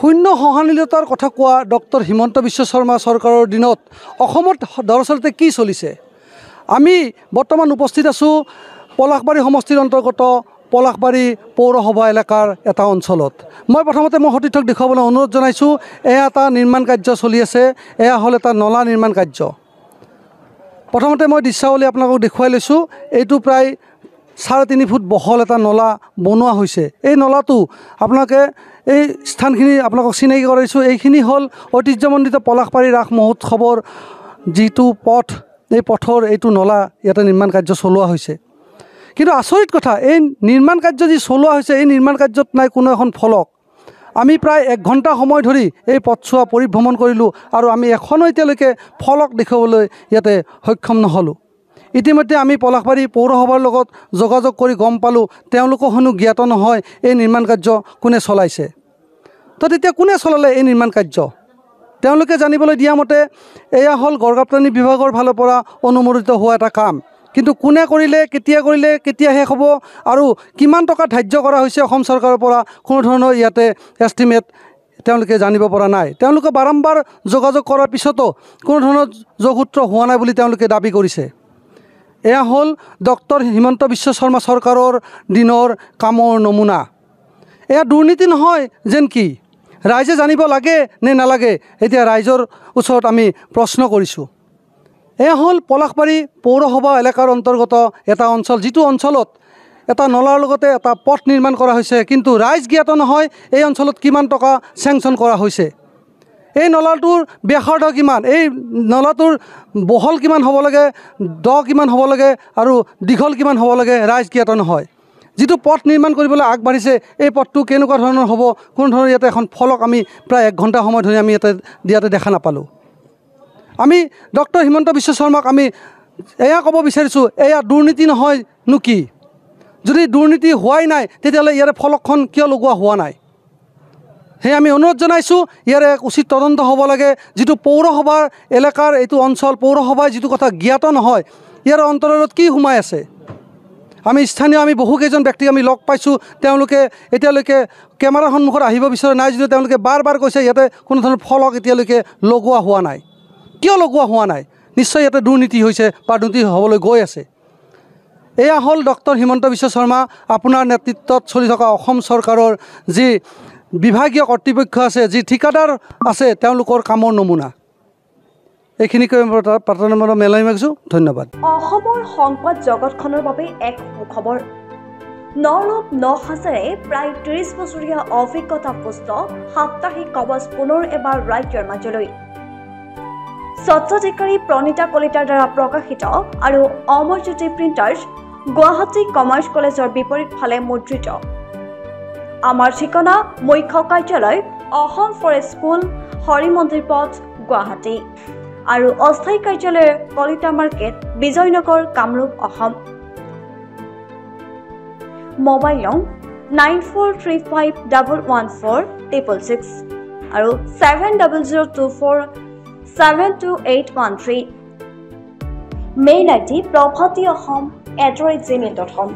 শূন্য সহনশীলতাৰ কথা কোৱা ডক্টৰ হিমন্ত বিশ্ব শৰ্মা চৰকাৰৰ দিনত অসমত দৰাচলতে কি চলিছে আমি বৰ্তমান উপস্থিত আছোঁ পলাশবাৰী সমষ্টিৰ অন্তৰ্গত পলাশবাৰী পৌৰসভা এলেকাৰ এটা অঞ্চলত মই প্ৰথমতে মই সতীৰ্থক দেখুৱাবলৈ অনুৰোধ জনাইছোঁ এয়া এটা নিৰ্মাণ কাৰ্য চলি আছে এয়া হ'ল এটা নলা নিৰ্মাণ কাৰ্য প্ৰথমতে মই দৃশ্যাৱলী আপোনালোকক দেখুৱাই লৈছোঁ এইটো প্ৰায় 3.5 ফুট বহল এটা নলা বনোৱা হৈছে এই নলাটো আপোনালোকে এই স্থানখিনি আপোনালোকক চিনাকি কৰাইছোঁ এইখিনি হ'ল ঐতিহ্যমণ্ডিত পলাশবাৰী ৰাস মহোৎসৱৰ যিটো পথ এই পথৰ এইটো নলা ইয়াতে নিৰ্মাণ কাৰ্য চলোৱা হৈছে কিন্তু আচৰিত কথা এই নিৰ্মাণ কাৰ্য যি চলোৱা হৈছে এই নিৰ্মাণ কাৰ্যত নাই কোনো এখন ফলক আমি প্ৰায় 1 ঘণ্টা সময় ধৰি এই পথছোৱা পৰিভ্ৰমণ কৰিলোঁ আৰু আমি এখনো এতিয়ালৈকে ফলক দেখুৱাবলৈ ইয়াতে সক্ষম নহ'লোঁ ইতিমধ্যে আমি পলাশবাৰী পৌৰসভাৰ লগত যোগাযোগ কৰি গম পালোঁ তেওঁলোকো হেনো জ্ঞাত নহয় এই নিৰ্মাণ কাৰ্য কোনে চলাইছে তো তেতিয়া কোনে চলালে এই নিৰ্মাণ কাৰ্য তেওঁলোকে জানিবলৈ দিয়া মতে এয়া হ'ল গড়গাঁওপ্ৰাণী বিভাগৰ ফালৰ পৰা অনুমোদিত হোৱা এটা কাম কিন্তু কোনে কৰিলে কেতিয়া শেষ হ'ব আৰু কিমান টকা ধাৰ্য কৰা হৈছে অসম চৰকাৰৰ পৰা কোনো ধৰণৰ ইয়াতে এষ্টিমেট তেওঁলোকে জানিব পৰা নাই তেওঁলোকে বাৰম্বাৰ যোগাযোগ কৰাৰ পিছতো কোনো ধৰণৰ যোগসূত্ৰ হোৱা নাই বুলি তেওঁলোকে দাবী কৰিছে এয়া হ'ল ডক্টৰ হিমন্ত বিশ্ব শৰ্মা চৰকাৰৰ দিনৰ কামৰ নমুনা এয়া দুৰ্নীতি নহয় যেন কি ৰাইজে জানিব লাগে নে নালাগে এতিয়া ৰাইজৰ ওচৰত আমি প্ৰশ্ন কৰিছোঁ এয়া হ'ল পলাশবাৰী পৌৰসভা এলেকাৰ অন্তৰ্গত এটা অঞ্চল যিটো অঞ্চলত এটা নলাৰ লগতে এটা পথ নিৰ্মাণ কৰা হৈছে কিন্তু ৰাইজ জ্ঞাত নহয় এই অঞ্চলত কিমান টকা চেংচন কৰা হৈছে এই নলাটোৰ ব্যাসাৰ্ধ কিমান এই নলাটোৰ বহল কিমান হ'ব লাগে দ কিমান হ'ব লাগে আৰু দীঘল কিমান হ'ব লাগে ৰাইজ জ্ঞাত নহয় যিটো পথ নিৰ্মাণ কৰিবলৈ আগবাঢ়িছে এই পথটো কেনেকুৱা ধৰণৰ হ'ব কোনো ধৰণৰ ইয়াতে এখন ফলক আমি প্ৰায় 1 ঘণ্টা সময় ধৰি আমি ইয়াতে দেখা নাপালোঁ আমি ডক্টৰ হিমন্ত বিশ্ব শৰ্মাক আমি এয়া ক'ব বিচাৰিছোঁ এয়া দুৰ্নীতি নহয়নো কি যদি দুৰ্নীতি হোৱাই নাই তেতিয়াহ'লে ইয়াৰে ফলকখন কিয় লগোৱা হোৱা নাই সেই আমি অনুৰোধ জনাইছোঁ ইয়াৰে এক উচিত তদন্ত হ'ব লাগে যিটো পৌৰসভাৰ এলেকাৰ এইটো অঞ্চল পৌৰসভাই যিটো কথা জ্ঞাত নহয় ইয়াৰ অন্তৰালত কি সোমাই আছে আমি স্থানীয় আমি বহুকেইজন ব্যক্তিক আমি লগ পাইছোঁ তেওঁলোকে এতিয়ালৈকে কেমেৰাৰ সন্মুখত আহিব বিচৰা নাই যদিও তেওঁলোকে বাৰ কৈছে ইয়াতে কোনো ধৰণৰ ফলক এতিয়ালৈকে লগোৱা হোৱা নাই কিয় লগোৱা হোৱা নাই নিশ্চয় ইয়াতে দুৰ্নীতি হৈছে বা দুৰ্নীতি হ'বলৈ গৈ আছে এয়া হ'ল ডক্টৰ হিমন্ত বিশ্ব শৰ্মা আপোনাৰ নেতৃত্বত চলি থকা অসম চৰকাৰৰ যি বিভাগীয় কৰ্তৃপক্ষ আছে যি ঠিকাদাৰ আছে তেওঁলোকৰ কামৰ নমুনা এইখিনিকৈ প্ৰাৰ্থনা মেলাই মাগিছোঁ ধন্যবাদ অসমৰ সংবাদ জগতখনৰ বাবে এক সুখবৰ নৰূপ নহাজেৰে প্ৰায় 30 বছৰীয়া অভিজ্ঞতাপুষ্ট সাপ্তাহিক কবচ পুনৰ এবাৰ ৰাজ্যৰ মাজলৈ স্বচ্ছাধিকাৰী প্ৰণীতা কলিতাৰ দ্বাৰা প্ৰকাশিত আৰু অমৰজ্যোতি প্ৰিণ্টাৰ্ছ গুৱাহাটী কমাৰ্চ কলেজৰ বিপৰীত ফালে মুদ্ৰিত আমাৰ ঠিকনা মুখ্য কাৰ্যালয় অসম ফৰেষ্ট স্কুল হৰিমন্দিৰ পথ গুৱাহাটী আৰু অস্থায়ী কাৰ্যালয় কলিতা মাৰ্কেট বিজয়নগৰ কামৰূপ অসম মোবাইল নং 9435114666 আৰু 7024722813 মেইল আইডি probhatiahom@gmail.com